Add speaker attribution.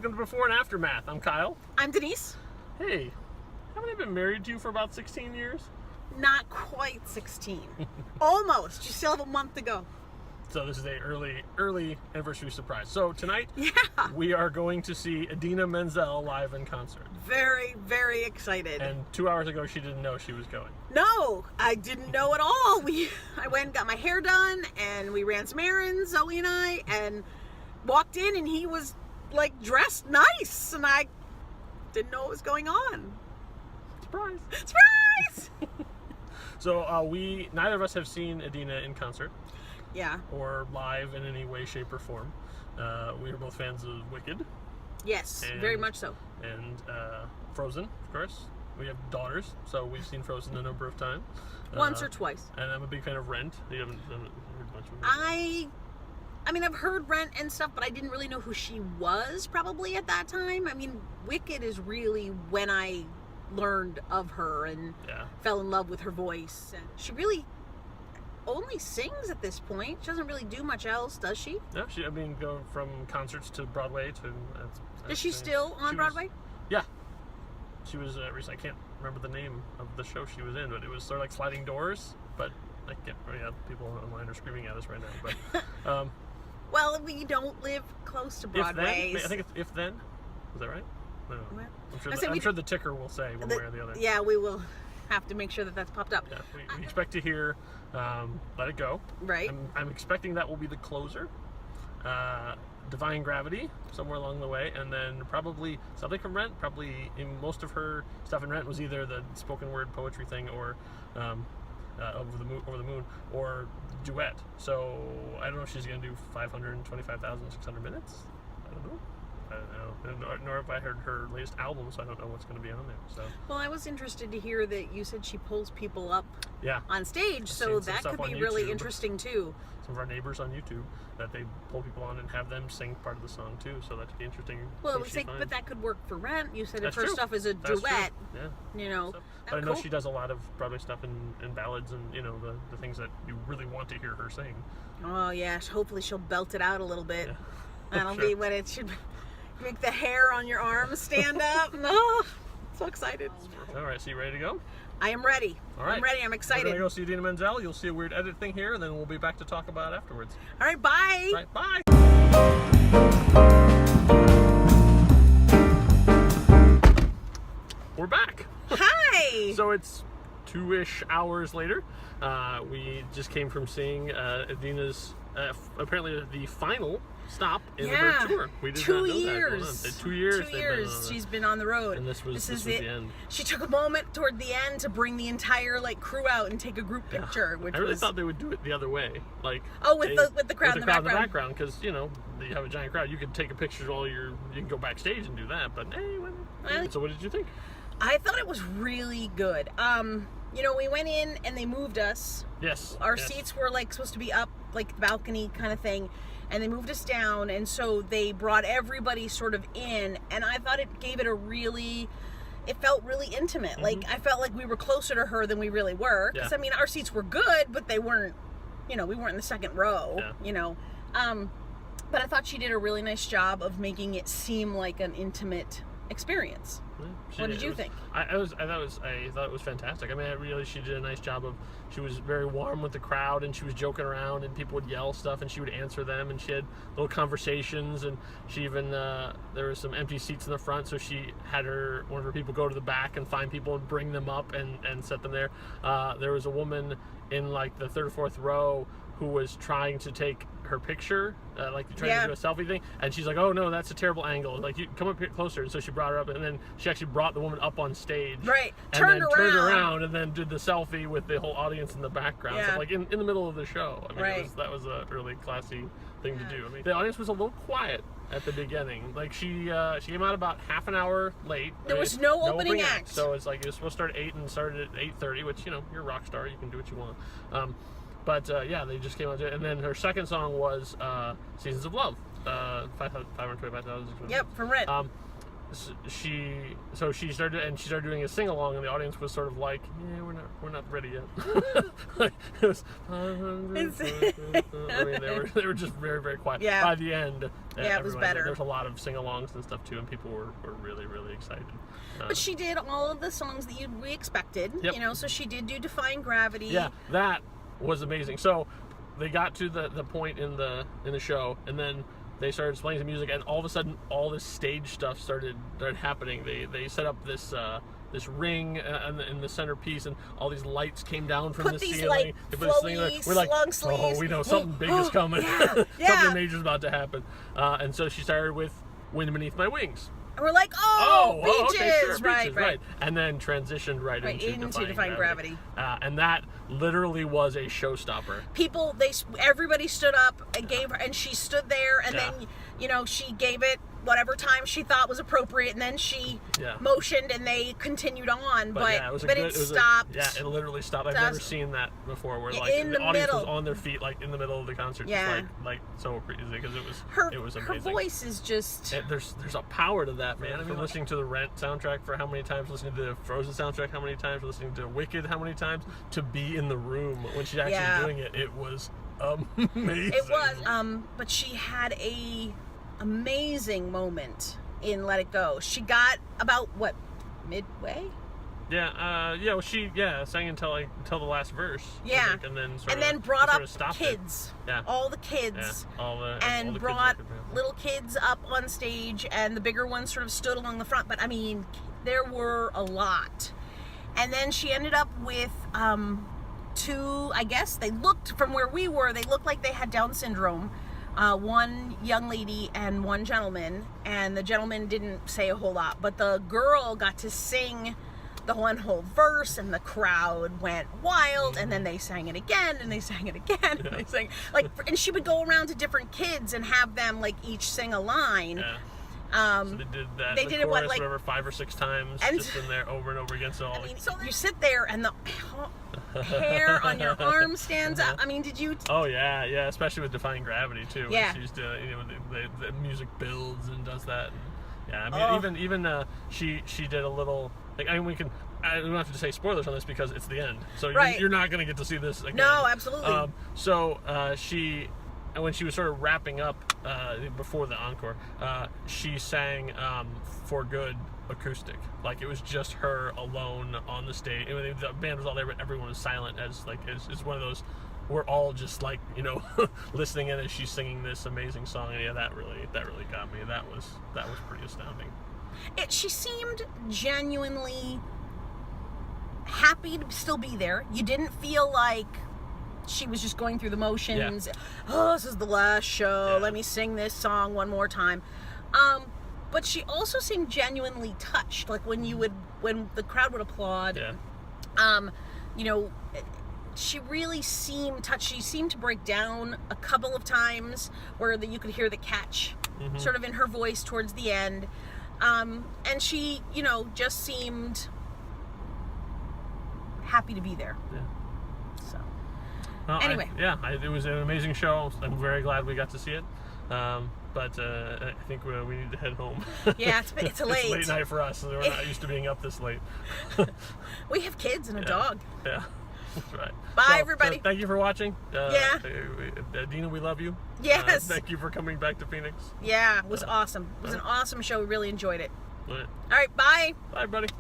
Speaker 1: Welcome to Before and Aftermath. I'm Kyle.
Speaker 2: I'm Denise.
Speaker 1: Hey, haven't I been married to you for about 16 years?
Speaker 2: Not quite 16. Almost. You still have a month to go.
Speaker 1: So this is a early anniversary surprise. So tonight,
Speaker 2: Yeah.
Speaker 1: we are going to see Idina Menzel live in concert.
Speaker 2: Very, very excited.
Speaker 1: And 2 hours ago, she didn't know she was going.
Speaker 2: No, I didn't know at all. I went and got my hair done, and we ran some errands, Zoe and I, and walked in, and he was like dressed nice, and I didn't know what was going on.
Speaker 1: Surprise!
Speaker 2: Surprise!
Speaker 1: So we neither of us have seen Idina in concert.
Speaker 2: Yeah.
Speaker 1: Or live in any way, shape, or form. We are both fans of Wicked.
Speaker 2: Yes, very much so.
Speaker 1: And Frozen, of course. We have daughters, so we've seen Frozen a number of times.
Speaker 2: Once or twice.
Speaker 1: And I'm a big fan of Rent. You haven't heard much of Rent?
Speaker 2: I mean, I've heard Rent and stuff, but I didn't really know who she was probably at that time. I mean, Wicked is really when I learned of her and fell in love with her voice. And she really only sings at this point. She doesn't really do much else, does she?
Speaker 1: No, going from concerts to Broadway to...
Speaker 2: Is she still on Broadway?
Speaker 1: Yeah. She was, I can't remember the name of the show she was in, but it was sort of like Sliding Doors, but I can't, people online are screaming at us right now, but...
Speaker 2: well, we don't live close to Broadway.
Speaker 1: I think it's If Then. Is that right? No.
Speaker 2: Well,
Speaker 1: I'm sure the ticker will say one way or the other.
Speaker 2: Yeah, we will have to make sure that that's popped up.
Speaker 1: Yeah, we expect to hear Let It Go.
Speaker 2: Right.
Speaker 1: I'm expecting that will be the closer. Defying Gravity, somewhere along the way, and then probably something from Rent. Probably in most of her stuff in Rent was either the spoken word poetry thing or Over the Moon or duet. So I don't know if she's going to do 525,600 minutes. I don't know. Nor have I heard her latest album, so I don't know what's going to be on there. So.
Speaker 2: Well, I was interested to hear that you said she pulls people up on stage,
Speaker 1: so
Speaker 2: that could be really interesting too.
Speaker 1: Some of our neighbors on YouTube, that they pull people on and have them sing part of the song too, so that could be interesting.
Speaker 2: Well, but that could work for Rent. You said
Speaker 1: That's
Speaker 2: if her
Speaker 1: true.
Speaker 2: stuff is a duet,
Speaker 1: you
Speaker 2: know.
Speaker 1: So, but I know she does a lot of Broadway stuff and ballads and the things that you really want to hear her sing.
Speaker 2: Oh yeah, hopefully she'll belt it out a little bit.
Speaker 1: Yeah.
Speaker 2: That'll be what it should. Make the hair on your arms stand up. Oh, so excited.
Speaker 1: All right, so you ready to go?
Speaker 2: I am ready.
Speaker 1: All right.
Speaker 2: I'm ready. I'm excited.
Speaker 1: We're going to go see Idina Menzel. You'll see a weird edit thing here, and then we'll be back to talk about it afterwards.
Speaker 2: All right, bye.
Speaker 1: All right, bye. We're back.
Speaker 2: Hi.
Speaker 1: So it's 2-ish hours later. We just came from seeing Idina's, apparently the final stop in her tour. We did
Speaker 2: 2
Speaker 1: not know
Speaker 2: years.
Speaker 1: That. 2 years.
Speaker 2: 2 years she's been on the road.
Speaker 1: And this was the end.
Speaker 2: She took a moment toward the end to bring the entire crew out and take a group picture. Which
Speaker 1: I really thought they would do it the other way,
Speaker 2: with the crowd in the
Speaker 1: background, because you have a giant crowd. You could take a picture while you can go backstage and do that. But hey, so what did you think?
Speaker 2: I thought it was really good. We went in and they moved us.
Speaker 1: Yes.
Speaker 2: Our seats were supposed to be up, the balcony kind of thing, and they moved us down, and so they brought everybody sort of in, and I thought it gave it it felt really intimate.
Speaker 1: Mm-hmm.
Speaker 2: I felt like we were closer to her than we really were. Because our seats were good, but they weren't, we weren't in the second row. But I thought she did a really nice job of making it seem like an intimate experience. What did you think?
Speaker 1: I thought it was fantastic. I mean, she did a nice job of. She was very warm with the crowd, and she was joking around, and people would yell stuff, and she would answer them, and she had little conversations, and she even there were some empty seats in the front, so she had one of her people go to the back and find people and bring them up and set them there. There was a woman in the third or fourth row who was trying to take her picture, trying to do a selfie thing, and she's like, "Oh no, that's a terrible angle. You come up here closer." And so she brought her up, and then she actually brought the woman up on stage,
Speaker 2: right?
Speaker 1: Turned around, and then did the selfie with the whole audience in the background, so in the middle of the show. I mean, that was a really classy thing to do. I mean, the audience was a little quiet at the beginning. She came out about half an hour late.
Speaker 2: There was no opening act,
Speaker 1: so it's it was supposed to start at 8 and started at 8:30, which you're a rock star, you can do what you want. But they just came out to it. And then her second song was Seasons of Love. 525,000.
Speaker 2: Yep, from Rent.
Speaker 1: she started doing a sing along, and the audience was sort of like, yeah, we're not ready yet. Like, it was, I mean, they were just very, very quiet.
Speaker 2: Yeah.
Speaker 1: By the end,
Speaker 2: it was better.
Speaker 1: There's a lot of sing alongs and stuff too, and people were really, really excited.
Speaker 2: But she did all of the songs that we expected.
Speaker 1: Yep.
Speaker 2: You know, so she did do Defying Gravity.
Speaker 1: Yeah, that was amazing. So they got to the point in the show, and then they started playing some music, and all of a sudden, all this stage stuff started happening. They set up this ring in the centerpiece, and all these lights came down from the ceiling.
Speaker 2: Like,
Speaker 1: they put this thing there. We're like,
Speaker 2: long sleeves.
Speaker 1: oh, we know something big is coming.
Speaker 2: Yeah.
Speaker 1: Something major is about to happen. And so she started with "Wind Beneath My Wings."
Speaker 2: And we're like, Beaches!
Speaker 1: Okay, sure,
Speaker 2: right.
Speaker 1: Beaches, and then transitioned right into Defying Gravity. And that literally was a showstopper.
Speaker 2: Everybody stood up and gave her, and she stood there, and then, you know, she gave it whatever time she thought was appropriate, and then she motioned, and they continued on, but it stopped.
Speaker 1: It literally stopped. I've never seen that before, where like the audience was on their feet, like in the middle of the concert, just like so crazy, because it was amazing.
Speaker 2: Her voice is just...
Speaker 1: There's a power to that, man. I mean, listening to the Rent soundtrack for how many times, listening to the Frozen soundtrack how many times, listening to Wicked how many times, to be in the room when she's actually doing it, it was amazing.
Speaker 2: It was, but she had a amazing moment in Let It Go. She got about midway?
Speaker 1: Well, she sang until the last verse.
Speaker 2: Yeah,
Speaker 1: I think, and then
Speaker 2: brought up
Speaker 1: kids.
Speaker 2: All the kids.
Speaker 1: All the
Speaker 2: brought
Speaker 1: kids
Speaker 2: little kids up on stage, and the bigger ones sort of stood along the front. But I mean, there were a lot. And then she ended up with two. I guess they looked, from where we were, they looked like they had Down syndrome. One young lady and one gentleman, and the gentleman didn't say a whole lot, but the girl got to sing the one whole verse, and the crowd went wild, and then they sang it again, and they sang it again, and they sang, like, and she would go around to different kids and have them, like, each sing a line.
Speaker 1: So they did that.
Speaker 2: They did it like
Speaker 1: whatever 5 or 6 times, just in there over and over again. So
Speaker 2: so you sit there, and the hair on your arm stands up. I mean, did you?
Speaker 1: Oh yeah, especially with Defying Gravity too.
Speaker 2: Yeah.
Speaker 1: She's the music builds and does that. And, I mean, even she did a little. Like, I mean, I don't have to say spoilers on this because it's the end. So you're not going to get to see this again.
Speaker 2: No, absolutely.
Speaker 1: When she was sort of wrapping up before the encore, she sang "For Good" acoustic. Like, it was just her alone on the stage. I mean, the band was all there, but everyone was silent. As it's one of those, we're all just like, you know, listening in as she's singing this amazing song. And that really got me. That was pretty astounding.
Speaker 2: She seemed genuinely happy to still be there. You didn't feel like she was just going through the motions. Oh, this is the last show. Let me sing this song one more time. But she also seemed genuinely touched. Like, when the crowd would applaud. You know, she really seemed touched. She seemed to break down a couple of times, where you could hear the catch sort of in her voice towards the end. And she, you know, just seemed happy to be there. So, anyway.
Speaker 1: It was an amazing show. I'm very glad we got to see it. But I think we need to head home.
Speaker 2: Yeah, it's a late.
Speaker 1: It's late night for us, so we're not used to being up this late.
Speaker 2: We have kids and a dog.
Speaker 1: Yeah. That's right.
Speaker 2: Bye, everybody.
Speaker 1: So thank you for watching. Idina, we love you.
Speaker 2: Yes.
Speaker 1: Thank you for coming back to Phoenix.
Speaker 2: Yeah, it was awesome. It was an awesome show. We really enjoyed it.
Speaker 1: All
Speaker 2: right, bye.
Speaker 1: Bye, everybody.